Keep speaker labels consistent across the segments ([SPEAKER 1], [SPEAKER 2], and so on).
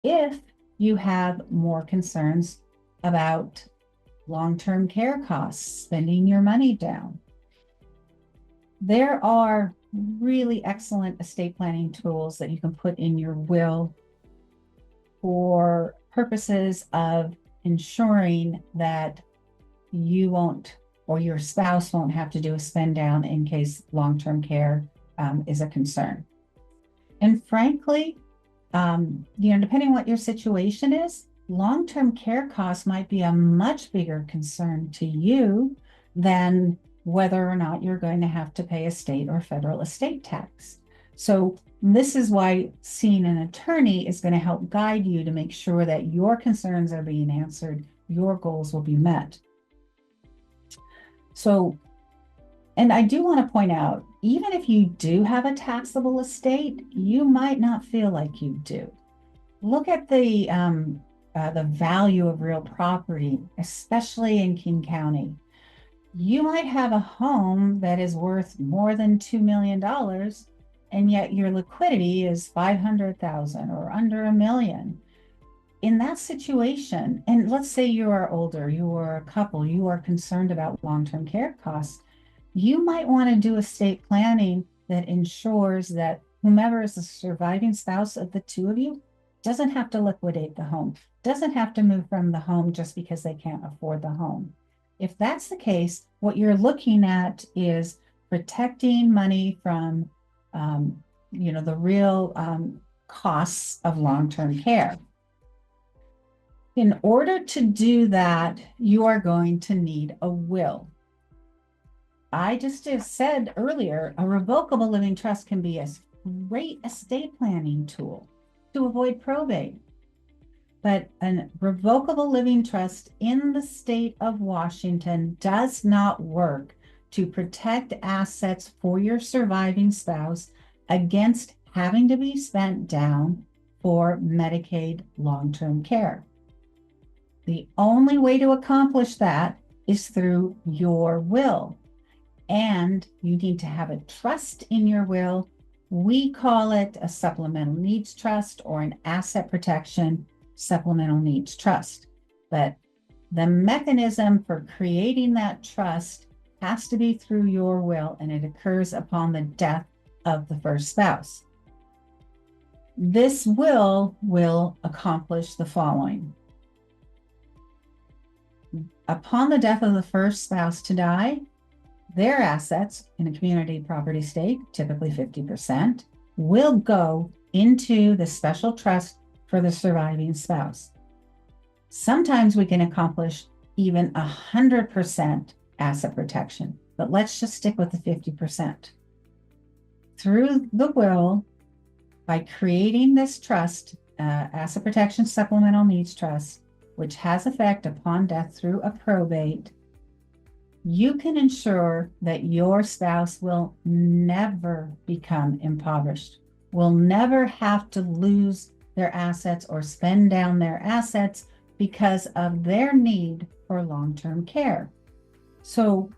[SPEAKER 1] if you have more concerns about long-term care costs, spending your money down. There are really excellent estate planning tools that you can put in your will for purposes of ensuring that you won't, or your spouse won't have to do a spend down in case long-term care is a concern. And frankly, depending on what your situation is, long-term care costs might be a much bigger concern to you than whether or not you're going to have to pay a state or federal estate tax. So this is why seeing an attorney is going to help guide you to make sure that your concerns are being answered, your goals will be met. So, and I do want to point out, even if you do have a taxable estate, you might not feel like you do. Look at the value of real property, especially in King County. You might have a home that is worth more than $2 million, and yet your liquidity is 500,000 or under $1 million. In that situation, and let's say you are older, you are a couple, you are concerned about long-term care costs, you might want to do estate planning that ensures that whomever is the surviving spouse of the two of you doesn't have to liquidate the home, doesn't have to move from the home just because they can't afford the home. If that's the case, what you're looking at is protecting money from, the real costs of long-term care. In order to do that, you are going to need a will. I just said earlier, a revocable living trust can be a great estate planning tool to avoid probate. But a revocable living trust in the state of Washington does not work to protect assets for your surviving spouse against having to be spent down for Medicaid long-term care. The only way to accomplish that is through your will. And you need to have a trust in your will. We call it a supplemental needs trust or an asset protection supplemental needs trust. But the mechanism for creating that trust has to be through your will, and it occurs upon the death of the first spouse. This will accomplish the following. Upon the death of the first spouse to die, their assets in a community property estate, typically 50%, will go into the special trust for the surviving spouse. Sometimes we can accomplish even 100% asset protection, but let's just stick with the 50%. Through the will, by creating this trust, asset protection supplemental needs trust, which has effect upon death through a probate, you can ensure that your spouse will never become impoverished, will never have to lose their assets or spend down their assets because of their need for long-term care. So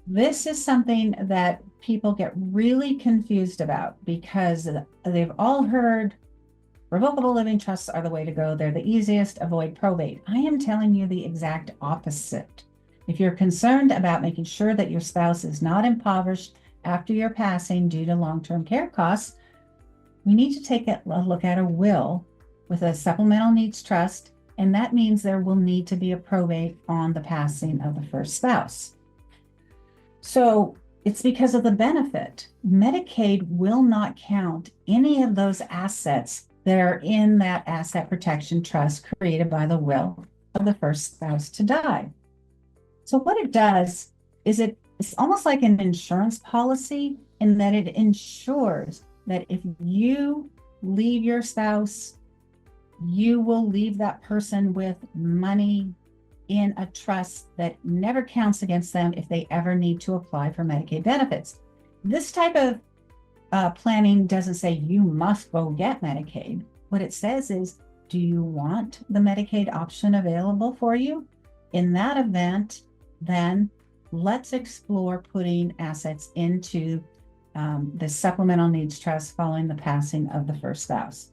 [SPEAKER 1] this is something that people get really confused about because they've all heard revocable living trusts are the way to go. They're the easiest, avoid probate. I am telling you the exact opposite. If you're concerned about making sure that your spouse is not impoverished after your passing due to long-term care costs, we need to take a look at a will with a supplemental needs trust, and that means there will need to be a probate on the passing of the first spouse. So it's because of the benefit. Medicaid will not count any of those assets that are in that asset protection trust created by the will of the first spouse to die. So what it does is it's almost like an insurance policy in that it ensures that if you leave your spouse, you will leave that person with money in a trust that never counts against them if they ever need to apply for Medicaid benefits. This type of planning doesn't say you must go get Medicaid. What it says is, do you want the Medicaid option available for you? In that event, then let's explore putting assets into the supplemental needs trust following the passing of the first spouse.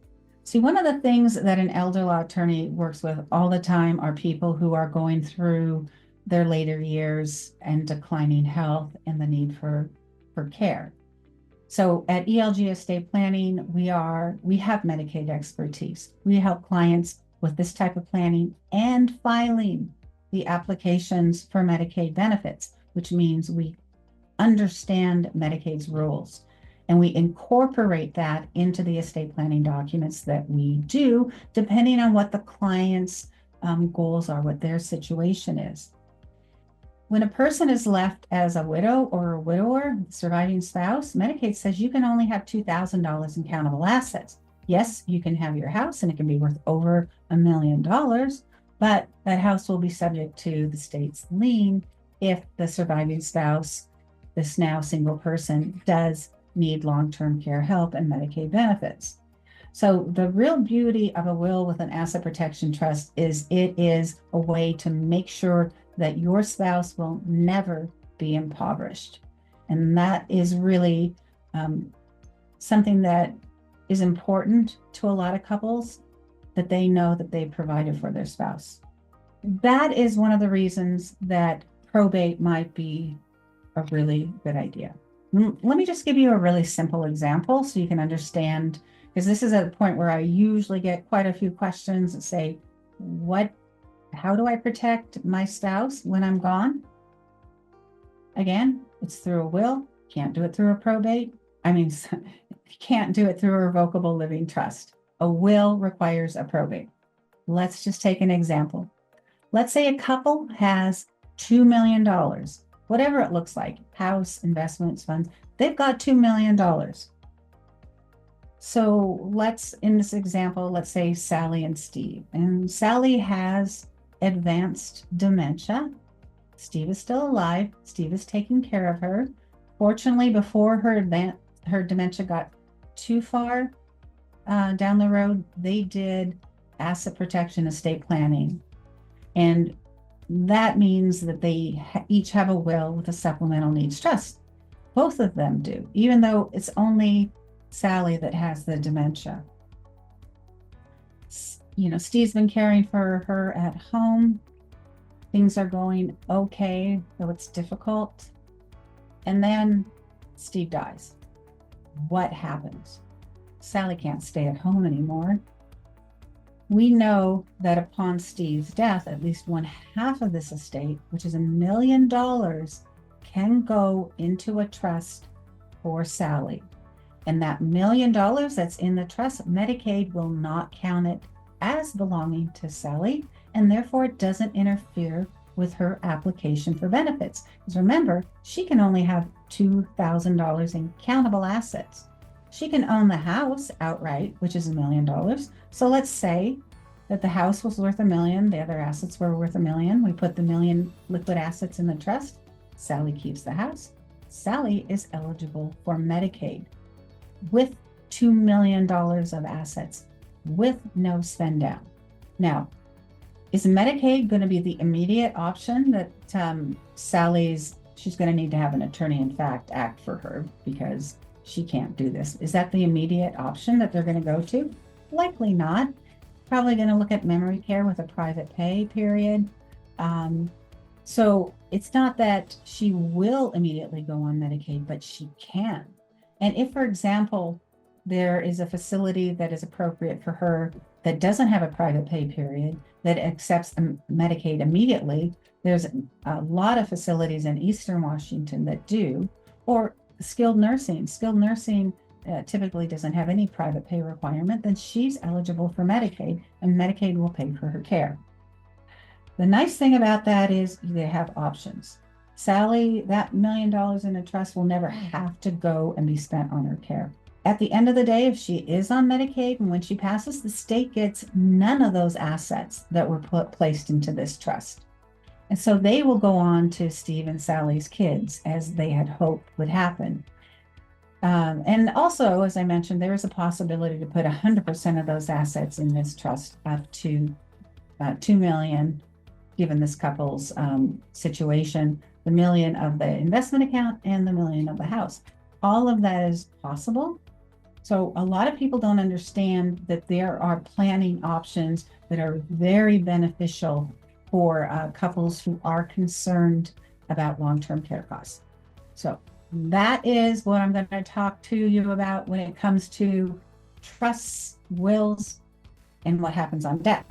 [SPEAKER 1] See, one of the things that an elder law attorney works with all the time are people who are going through their later years and declining health and the need for care. So at ELG Estate Planning, we have Medicaid expertise. We help clients with this type of planning and filing the applications for Medicaid benefits, which means we understand Medicaid's rules. And we incorporate that into the estate planning documents that we do, depending on what the client's goals are, what their situation is. When a person is left as a widow or a widower, surviving spouse, Medicaid says you can only have $2,000 in countable assets. Yes, you can have your house and it can be worth over $1 million, but that house will be subject to the state's lien if the surviving spouse, this now single person, does need long-term care help and Medicaid benefits. So the real beauty of a will with an asset protection trust is it is a way to make sure that your spouse will never be impoverished. And that is really something that is important to a lot of couples, that they know that they've provided for their spouse. That is one of the reasons that probate might be a really good idea. Let me just give you a really simple example so you can understand, because this is at a point where I usually get quite a few questions that say, how do I protect my spouse when I'm gone? Again, it's through a will. Can't do it through a probate. Can't do it through a revocable living trust. A will requires a probate. Let's just take an example. Let's say a couple has $2 million, whatever it looks like, house, investments, funds, they've got $2 million. So in this example, let's say Sally and Steve. And Sally has advanced dementia. Steve is still alive. Steve is taking care of her. Fortunately, before her dementia got too far down the road, they did asset protection estate planning. And that means that they each have a will with a supplemental needs trust. Both of them do, even though it's only Sally that has the dementia. Steve's been caring for her at home. Things are going okay, though it's difficult. And then Steve dies. What happens? Sally can't stay at home anymore. We know that upon Steve's death, at least one half of this estate, which is $1 million, can go into a trust for Sally. And that $1 million that's in the trust, Medicaid will not count it as belonging to Sally, and therefore it doesn't interfere with her application for benefits. Because remember, she can only have $2,000 in countable assets. She can own the house outright, which is $1 million. So let's say that the house was worth $1 million, the other assets were worth $1 million. We put the $1 million liquid assets in the trust. Sally keeps the house. Sally is eligible for Medicaid with $2 million of assets with no spend down. Now, is Medicaid going to be the immediate option that she's going to need to have an attorney in fact act for her because she can't do this? Is that the immediate option that they're going to go to? Likely not. Probably going to look at memory care with a private pay period. So it's not that she will immediately go on Medicaid, but she can. And if, for example, there is a facility that is appropriate for her that doesn't have a private pay period, that accepts Medicaid immediately, there's a lot of facilities in Eastern Washington that do, or skilled nursing. Skilled nursing typically doesn't have any private pay requirement, then she's eligible for Medicaid, and Medicaid will pay for her care. The nice thing about that is they have options. Sally, that $1 million in a trust will never have to go and be spent on her care. At the end of the day, if she is on Medicaid and when she passes, the state gets none of those assets that were placed into this trust. And so they will go on to Steve and Sally's kids, as they had hoped would happen. And also, as I mentioned, there is a possibility to put 100% of those assets in this trust up to $2 million, given this couple's situation, the $1 million of the investment account and the $1 million of the house. All of that is possible. So a lot of people don't understand that there are planning options that are very beneficial for couples who are concerned about long-term care costs. So that is what I'm going to talk to you about when it comes to trusts, wills, and what happens on death.